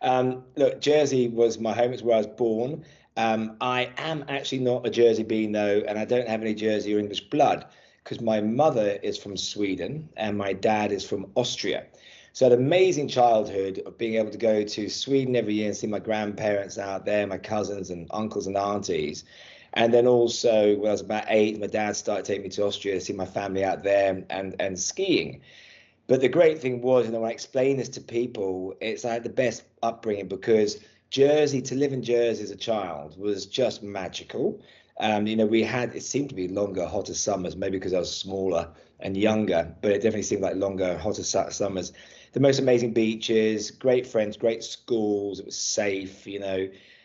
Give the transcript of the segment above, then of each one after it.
Look, Jersey was my home. It's where I was born. I am actually not a Jersey bean though, and I don't have any Jersey or English blood because my mother is from Sweden and my dad is from Austria. So I had an amazing childhood of being able to go to Sweden every year and see my grandparents out there, my cousins and uncles and aunties. And then also when I was about 8, my dad started taking me to Austria to see my family out there and skiing. But the great thing was, when I explain this to people, it's like the best upbringing because Jersey, to live in Jersey as a child was just magical. We had, it seemed to be longer, hotter summers, maybe because I was smaller and younger, but it definitely seemed like longer, hotter summers. The most amazing beaches, great friends, great schools. It was safe.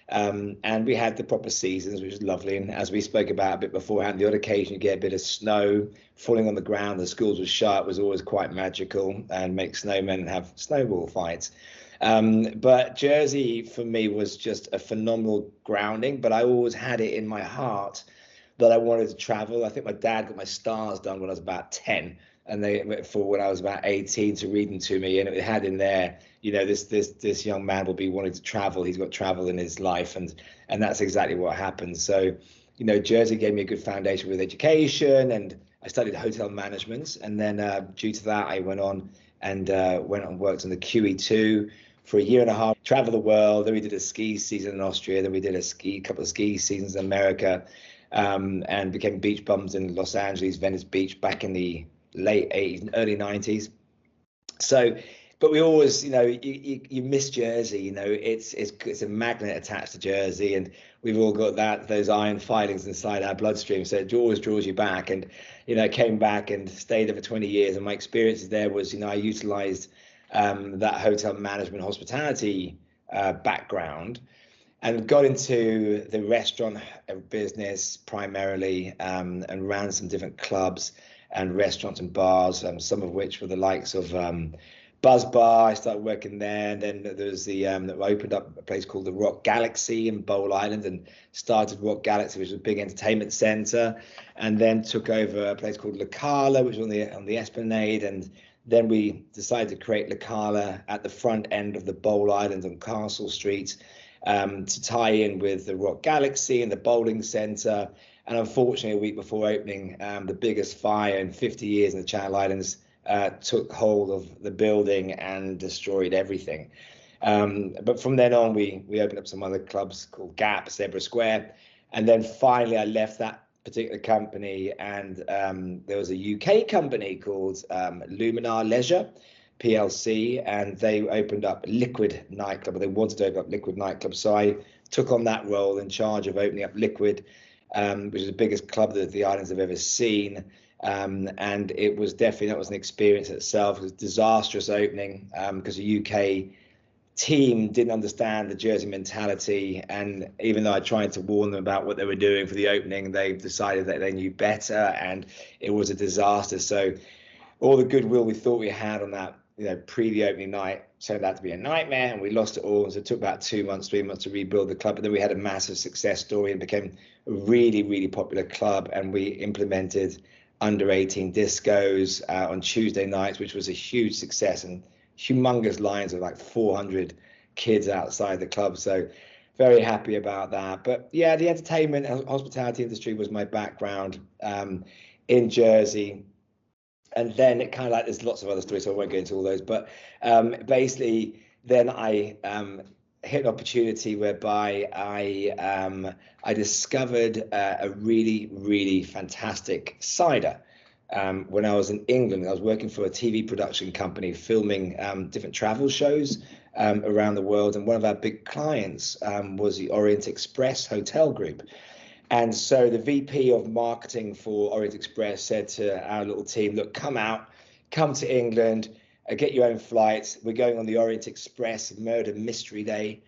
And we had the proper seasons, which was lovely. And as we spoke about a bit beforehand, the odd occasion you get a bit of snow falling on the ground, the schools were shut, was always quite magical, and make snowmen and have snowball fights. But Jersey for me was just a phenomenal grounding, but I always had it in my heart that I wanted to travel. I think my dad got my stars done when I was about 10, and they for when I was about 18 to read them to me, and it had in there, this young man will be wanting to travel. He's got travel in his life, and that's exactly what happened. So, Jersey gave me a good foundation with education, and I studied hotel management, and then due to that, I went on and worked on the QE2 for a year and a half, traveled the world. Then we did a ski season in Austria. Then we did a couple of ski seasons in America, and became beach bums in Los Angeles, Venice Beach back in the late 80s, early 90s. So, but we always, you miss Jersey. It's a magnet attached to Jersey, and we've all got those iron filings inside our bloodstream. So it always draws you back. And came back and stayed there for 20 years. And my experiences there was, I utilized that hotel management hospitality background and got into the restaurant business primarily, and ran some different clubs and restaurants and bars, some of which were the likes of Buzz Bar. I started working there, and then there was that opened up a place called the Rock Galaxy in Bowl Island, and started Rock Galaxy, which was a big entertainment center, and then took over a place called La Cala, which was on the Esplanade, and then we decided to create La Cala at the front end of the Bowl Island on Castle Street, to tie in with the Rock Galaxy and the bowling center. And unfortunately, a week before opening, the biggest fire in 50 years in the Channel Islands took hold of the building and destroyed everything. But from then on, we opened up some other clubs called Gap, Zebra Square. And then finally, I left that particular company, and there was a UK company called Luminar Leisure PLC, and they opened up Liquid nightclub. They wanted to open up Liquid nightclub, so I took on that role in charge of opening up Liquid, which is the biggest club that the islands have ever seen. And it was definitely, that was an experience itself. It was a disastrous opening because the UK team didn't understand the Jersey mentality, and even though I tried to warn them about what they were doing for the opening, they decided that they knew better, and it was a disaster. So all the goodwill we thought we had on that, pre the opening night, turned out to be a nightmare, and we lost it all. And so it took about 2 months, 3 months to rebuild the club. But then we had a massive success story and became a really, really popular club. And we implemented under 18 discos on Tuesday nights, which was a huge success, and humongous lines of like 400 kids outside the club. So very happy about that. But yeah, the entertainment and hospitality industry was my background in Jersey. And then it kind of like, there's lots of other stories, so I won't go into all those. But basically, then I hit an opportunity whereby I discovered a really, really fantastic cider. When I was in England, I was working for a TV production company, filming different travel shows around the world. And one of our big clients was the Orient Express Hotel Group. And so the VP of marketing for Orient Express said to our little team, look, come to England, get your own flights. We're going on the Orient Express Murder Mystery Day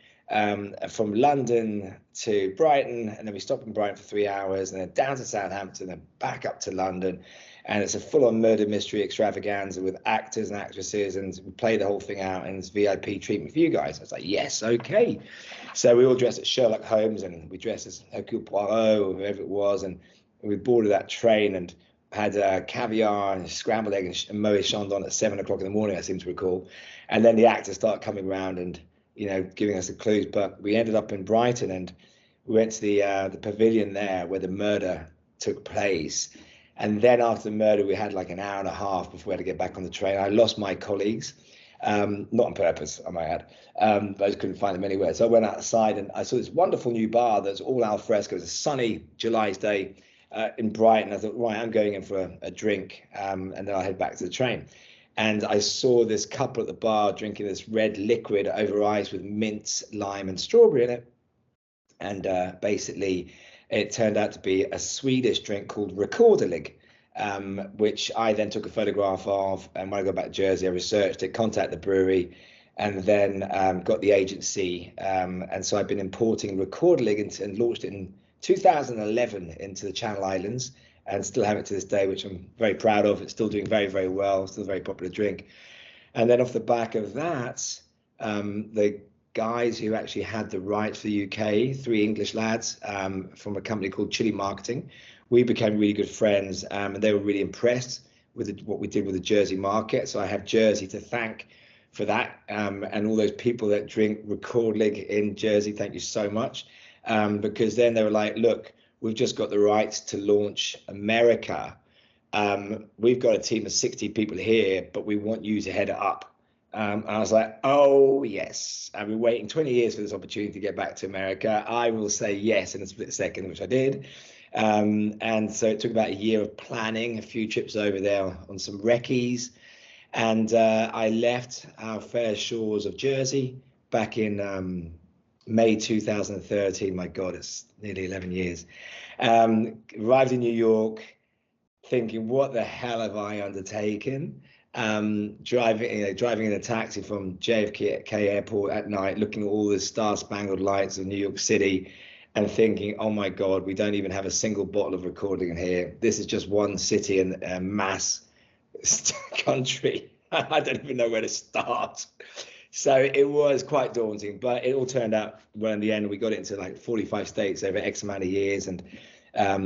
from London to Brighton. And then we stop in Brighton for 3 hours, and then down to Southampton and back up to London. And it's a full-on murder mystery extravaganza with actors and actresses, and we play the whole thing out, and it's VIP treatment for you guys. I was like, yes, okay. So we all dressed as Sherlock Holmes, and we dressed as Hercule Poirot or whoever it was, and we boarded that train and had caviar and scrambled egg and Moet Chandon at 7 o'clock in the morning, I seem to recall. And then the actors start coming around, and giving us the clues. But we ended up in Brighton, and we went to the pavilion there where the murder took place. And then after the murder, we had like an hour and a half before we had to get back on the train. I lost my colleagues, not on purpose, I might add, but I just couldn't find them anywhere. So I went outside and I saw this wonderful new bar that's all al fresco. It was a sunny July's day in Brighton. I thought, right, I'm going in for a drink, and then I'll head back to the train. And I saw this couple at the bar drinking this red liquid over ice with mint, lime, and strawberry in it. And basically, it turned out to be a Swedish drink called Rekorderlig, which I then took a photograph of. And when I got back to Jersey, I researched it, contacted the brewery, and then got the agency. And so I've been importing Rekorderlig and launched it in 2011 into the Channel Islands, and still have it to this day, which I'm very proud of. It's still doing very, very well, still a very popular drink. And then off the back of that, the guys who actually had the rights for the UK, three English lads from a company called Chili Marketing, we became really good friends, and they were really impressed with what we did with the Jersey market. So I have Jersey to thank for that, and all those people that drink Rekorderlig in Jersey, thank you so much, because then they were like, look, we've just got the rights to launch America. We've got a team of 60 people here, but we want you to head it up. And I was like, oh, yes. I've been waiting 20 years for this opportunity to get back to America. I will say yes in a split second, which I did. And so it took about a year of planning, a few trips over there on some recce's. And I left our fair shores of Jersey back in May 2013. My God, it's nearly 11 years. Arrived in New York thinking, what the hell have I undertaken? Driving in a taxi from JFK Airport at night, looking at all the star-spangled lights of New York City and thinking, oh my God, we don't even have a single bottle of Rekorderlig in here. This is just one city and a mass country. I don't even know where to start. So it was quite daunting, but it all turned out well in the end. We got it into like 45 states over X amount of years. And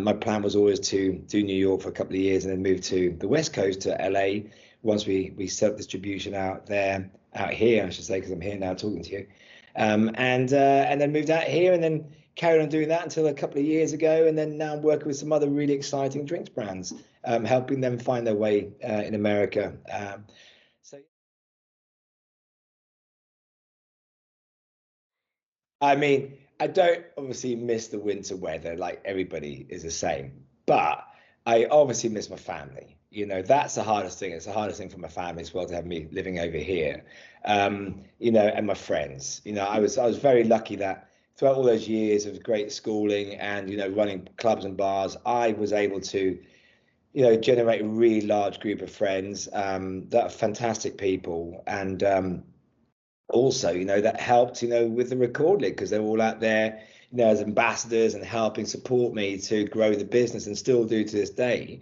my plan was always to do New York for a couple of years and then move to the West Coast, to LA, once we set up distribution out here, I should say, because I'm here now talking to you. And then moved out here and then carried on doing that until a couple of years ago. And then now I'm working with some other really exciting drinks brands, helping them find their way in America. I mean, I don't obviously miss the winter weather, like everybody is the same, but I obviously miss my family. That's the hardest thing. It's the hardest thing for my family as well, to have me living over here, and my friends. I was very lucky that throughout all those years of great schooling and, running clubs and bars, I was able to, generate a really large group of friends that are fantastic people. And also, that helped, with the Rekorderlig, because they're all out there, as ambassadors and helping support me to grow the business, and still do to this day.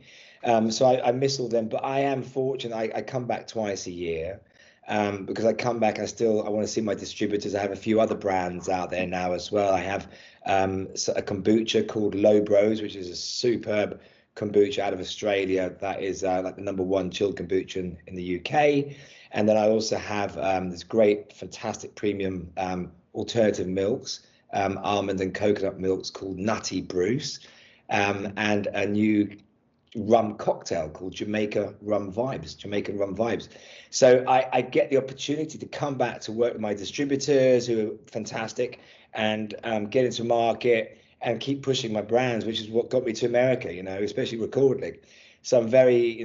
So I miss all them, but I am fortunate. I come back twice a year, because I come back, I want to see my distributors. I have a few other brands out there now as well. I have a kombucha called Low Bros, which is a superb kombucha out of Australia that is like the #1 chilled kombucha in the UK. And then I also have this great, fantastic premium alternative milks, almond and coconut milks called Nutty Bruce, and a new rum cocktail called Jamaican Rum Vibes. So I get the opportunity to come back to work with my distributors, who are fantastic, and get into market and keep pushing my brands, which is what got me to America, especially Rekorderlig. So I'm very,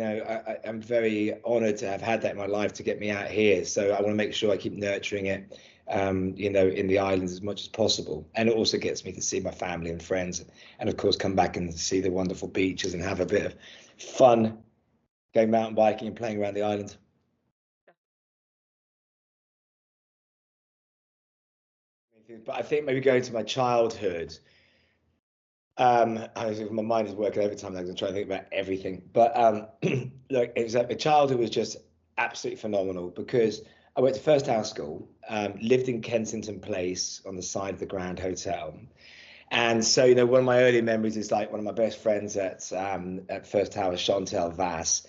I'm very honored to have had that in my life to get me out here. So I want to make sure I keep nurturing it, in the islands as much as possible. And it also gets me to see my family and friends, and of course come back and see the wonderful beaches and have a bit of fun going mountain biking and playing around the island. But I think maybe going to my childhood, my mind is working overtime. I'm trying to think about everything. But look, it was my childhood was just absolutely phenomenal, because I went to First House School, lived in Kensington Place on the side of the Grand Hotel. And so, one of my early memories is like one of my best friends at First House, Chantel Vass.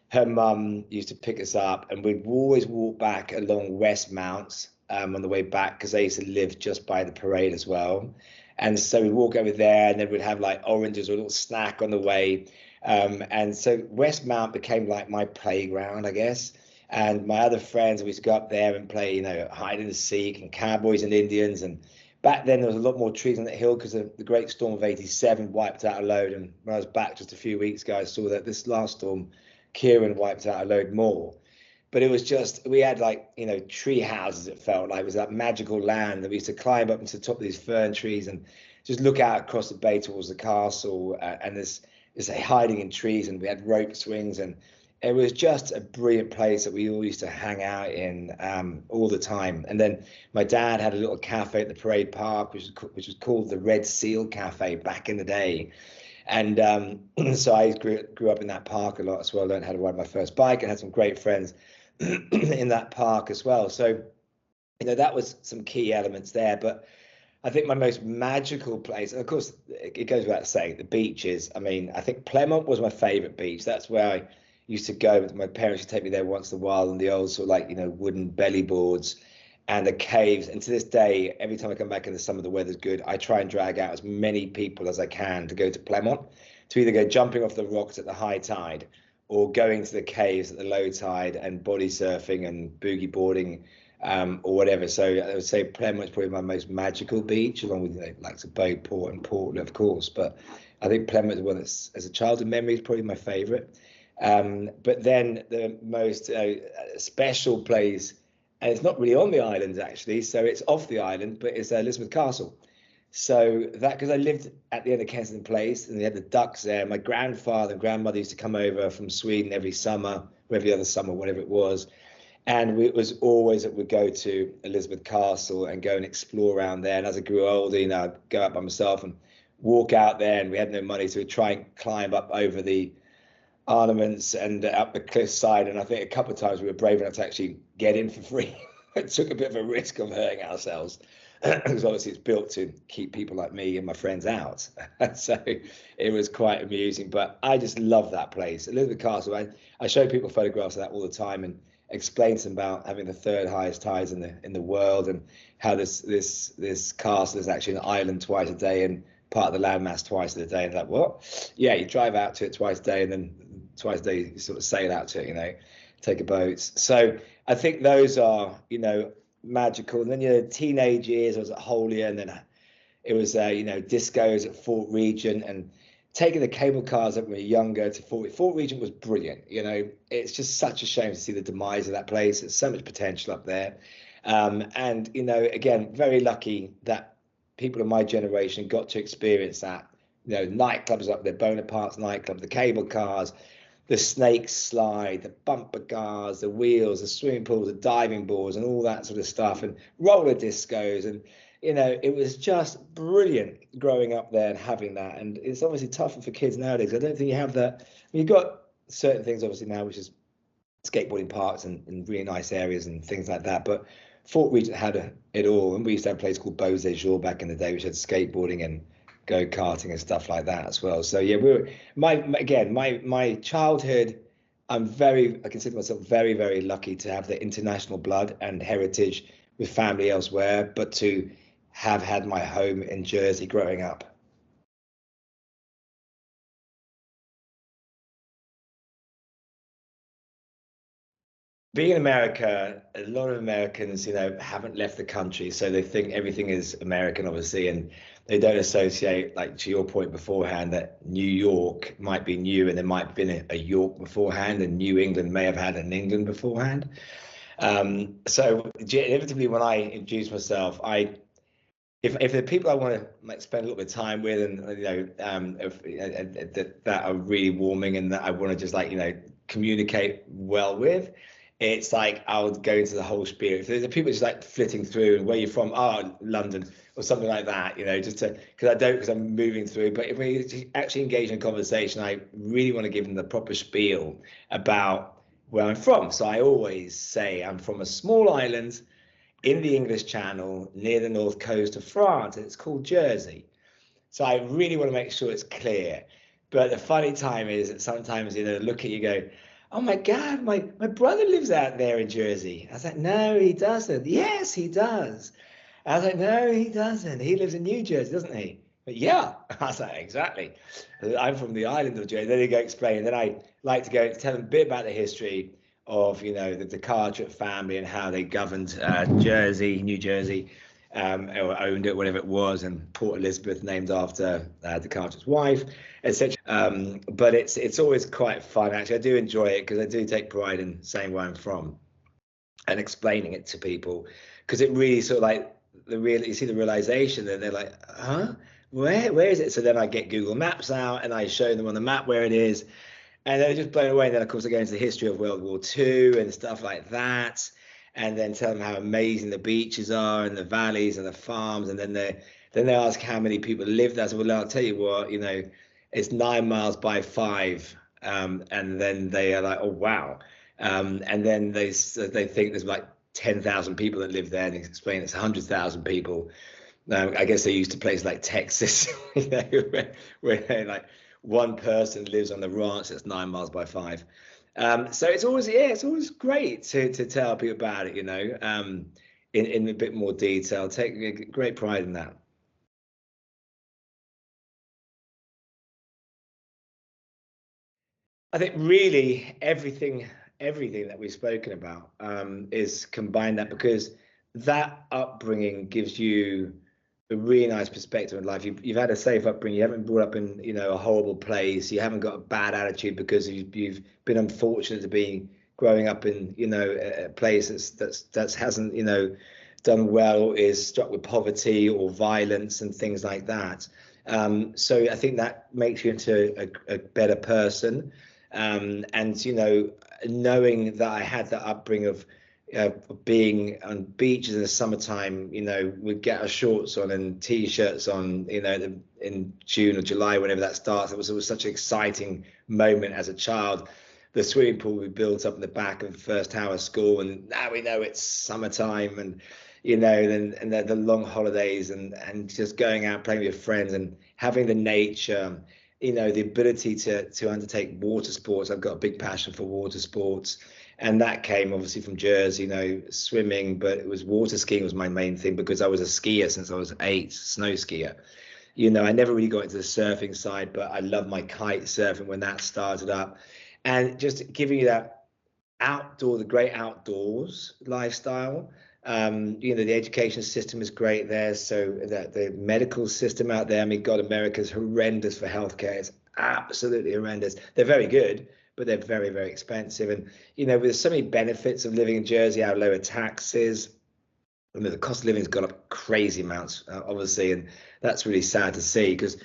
Her mum used to pick us up, and we'd always walk back along West Mount, on the way back because I used to live just by the parade as well. And so we'd walk over there and then we'd have like oranges or a little snack on the way. And so Westmount became like my playground, I guess. And my other friends, we used to go up there and play, hide and seek and cowboys and Indians. And back then there was a lot more trees on that hill because of the Great Storm of '87 wiped out a load. And when I was back just a few weeks ago, I saw that this last storm, Kieran, wiped out a load more. But it was just, we had like, tree houses, it felt like. It was that magical land that we used to climb up into the top of these fern trees and just look out across the bay towards the castle. And there's hiding in trees, and we had rope swings, and it was just a brilliant place that we all used to hang out in all the time. And then my dad had a little cafe at the Parade Park, which was called the Red Seal Cafe back in the day. And so I grew up in that park a lot as well. Learned how to ride my first bike and had some great friends in that park as well. So, that was some key elements there. But I think my most magical place, and of course, it goes without saying, the beaches. I mean, I think Plymouth was my favorite beach. That's where I used to go. My parents would take me there once in a while, and the old sort of like, wooden belly boards and the caves. And to this day, every time I come back in the summer, the weather's good, I try and drag out as many people as I can to go to Plymouth, to either go jumping off the rocks at the high tide or going to the caves at the low tide and body surfing and boogie boarding or whatever. So I would say Plymouth is probably my most magical beach, along with like the Beauport and Portland, of course. But I think Plymouth is one that's, as a childhood memory, is probably my favorite. But then the most special place, and it's not really on the island actually, so it's off the island, but it's Elizabeth Castle. So that, because I lived at the end of Kensington Place and they had the ducks there. My grandfather and grandmother used to come over from Sweden every summer, or every other summer, whatever it was. And it was always that we'd go to Elizabeth Castle and go and explore around there. And as I grew older, I'd go out by myself and walk out there, and we had no money, so we'd try and climb up over the ornaments and up the cliffside. And I think a couple of times we were brave enough to actually get in for free. It took a bit of a risk of hurting ourselves, because obviously it's built to keep people like me and my friends out. So it was quite amusing, but I just love that place. Elizabeth Castle, I show people photographs of that all the time and explain to them about having the third highest tides in the world, and how this castle is actually an island twice a day and part of the landmass twice a day. And like, what? Yeah, you drive out to it twice a day, and then twice a day you sort of sail out to it, take a boat. So I think those are, magical. And then, teenage years, I was at Holier, and then it was, discos at Fort Regent, and taking the cable cars up when we were younger to Fort Regent was brilliant. It's just such a shame to see the demise of that place. There's so much potential up there. And, again, very lucky that people of my generation got to experience that. Nightclubs up there, Bonaparte's nightclub, the cable cars, the snake slide, the bumper cars, the wheels, the swimming pools, the diving boards, and all that sort of stuff, and roller discos. And, it was just brilliant growing up there and having that. And it's obviously tougher for kids nowadays. I don't think you have that. You've got certain things obviously now, which is skateboarding parks and really nice areas and things like that. But Fort Regent had it all. And we used to have a place called Beaux Jours back in the day, which had skateboarding and go-karting and stuff like that as well. So yeah, my childhood, I consider myself very, very lucky to have the international blood and heritage with family elsewhere, but to have had my home in Jersey growing up. Being in America, a lot of Americans, haven't left the country, so they think everything is American, obviously, and they don't associate, like to your point beforehand, that New York might be new, and there might have been a York beforehand, and New England may have had an England beforehand. So inevitably, when I introduce myself, if the people I want to spend a little bit of time with, and that are really warming and that I want to just communicate well with, it's like I would go into the whole spiel. If there's people just like flitting through, and where you're from, London or something like that, because I'm moving through. But if we actually engage in a conversation, I really want to give them the proper spiel about where I'm from. So I always say I'm from a small island in the English Channel near the north coast of France, and it's called Jersey. So I really want to make sure it's clear. But the funny time is that sometimes, look at you, go, oh my God, my brother lives out there in Jersey. I was like, no, he doesn't. Yes, he does. I was like, no, he doesn't. He lives in New Jersey, doesn't he? But yeah, I was like, exactly. I'm from the island of Jersey. Then he go explain. And then I like to go tell them a bit about the history of, the Carteret family and how they governed Jersey, New Jersey, or owned it, whatever it was, and Port Elizabeth named after the Carteret's wife, etc. But it's always quite fun. Actually, I do enjoy it because I do take pride in saying where I'm from and explaining it to people, because it really sort of like you see the realization that they're like, huh, where is it? So then I get Google Maps out and I show them on the map where it is, and they're just blown away. And then of course I go into the history of World War II and stuff like that, and then tell them how amazing the beaches are and the valleys and the farms, and then they ask how many people live there. So, well, I'll tell you what, it's 9 miles by 5, and then they are like, oh wow. And then they think there's like 10,000 people that live there, and they explain it's 100,000 people. I guess they used to places like Texas, where like one person lives on the ranch that's 9 miles by 5. So it's always great to tell people about it, in a bit more detail. Take great pride in that. I think really everything that we've spoken about is combined that, because that upbringing gives you a really nice perspective in life. You've had a safe upbringing. You haven't been brought up in a horrible place. You haven't got a bad attitude because you've been unfortunate to be growing up in a place that hasn't done well, or is struck with poverty or violence and things like that. So I think that makes you into a better person. And knowing that I had that upbringing of being on beaches in the summertime, we'd get our shorts on and t-shirts on, in June or July, whenever that starts. It was such an exciting moment as a child. The swimming pool we built up in the back of the first hour school, and now we know it's summertime, and and the long holidays, and just going out playing with your friends and having the nature, the ability to undertake water sports. I've got a big passion for water sports, and that came obviously from Jersey, swimming, but it was water skiing was my main thing, because I was a skier since I was 8, snow skier. I never really got into the surfing side, but I loved my kite surfing when that started up. And just giving you that the great outdoors lifestyle. The education system is great there. So that the medical system out there, I mean, God, America's horrendous for healthcare. It's absolutely horrendous. They're very good, but they're very, very expensive. And, with so many benefits of living in Jersey, our lower taxes, the cost of living's gone up crazy amounts, obviously, and that's really sad to see, because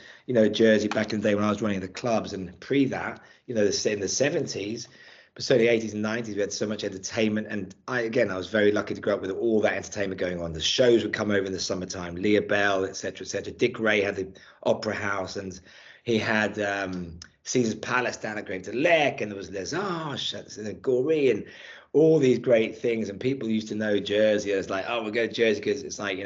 Jersey back in the day when I was running the clubs, and pre that, in the 70s, but certainly 80s and 90s, we had so much entertainment. And I was very lucky to grow up with all that entertainment going on. The shows would come over in the summertime, Leah Bell, etc., etc. Dick Ray had the Opera House, and he had Caesar's Palace down at Grange Lake, and there was Les Arches and Goree, and all these great things. And people used to know Jersey as like, oh, we'll go to Jersey because it's like,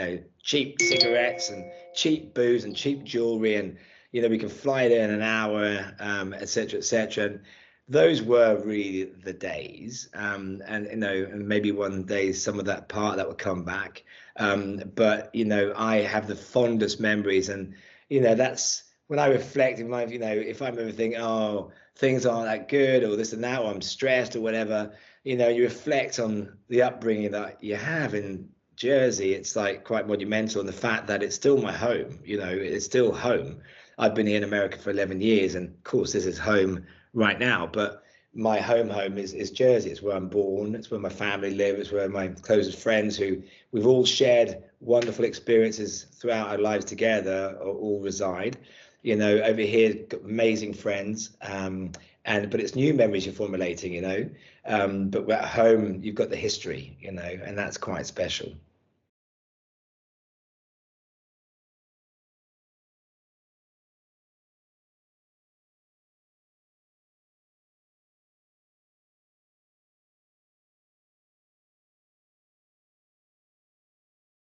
cheap cigarettes and cheap booze and cheap jewelry, and we can fly there in an hour, etc., etc. And those were really the days. And and maybe one day some of that part that will come back. But I have the fondest memories, and that's when I reflect in life. If I remember thinking, oh, things aren't that good, or this and that, or I'm stressed or whatever, you reflect on the upbringing that you have in Jersey. It's like quite monumental, and the fact that it's still my home. It's still home. I've been here in America for 11 years, and of course this is home right now, but my home is Jersey. It's where I'm born. It's where my family live. It's where my closest friends, who we've all shared wonderful experiences throughout our lives together, all reside. Over here, got amazing friends, but it's new memories you're formulating. But at home, you've got the history, and that's quite special.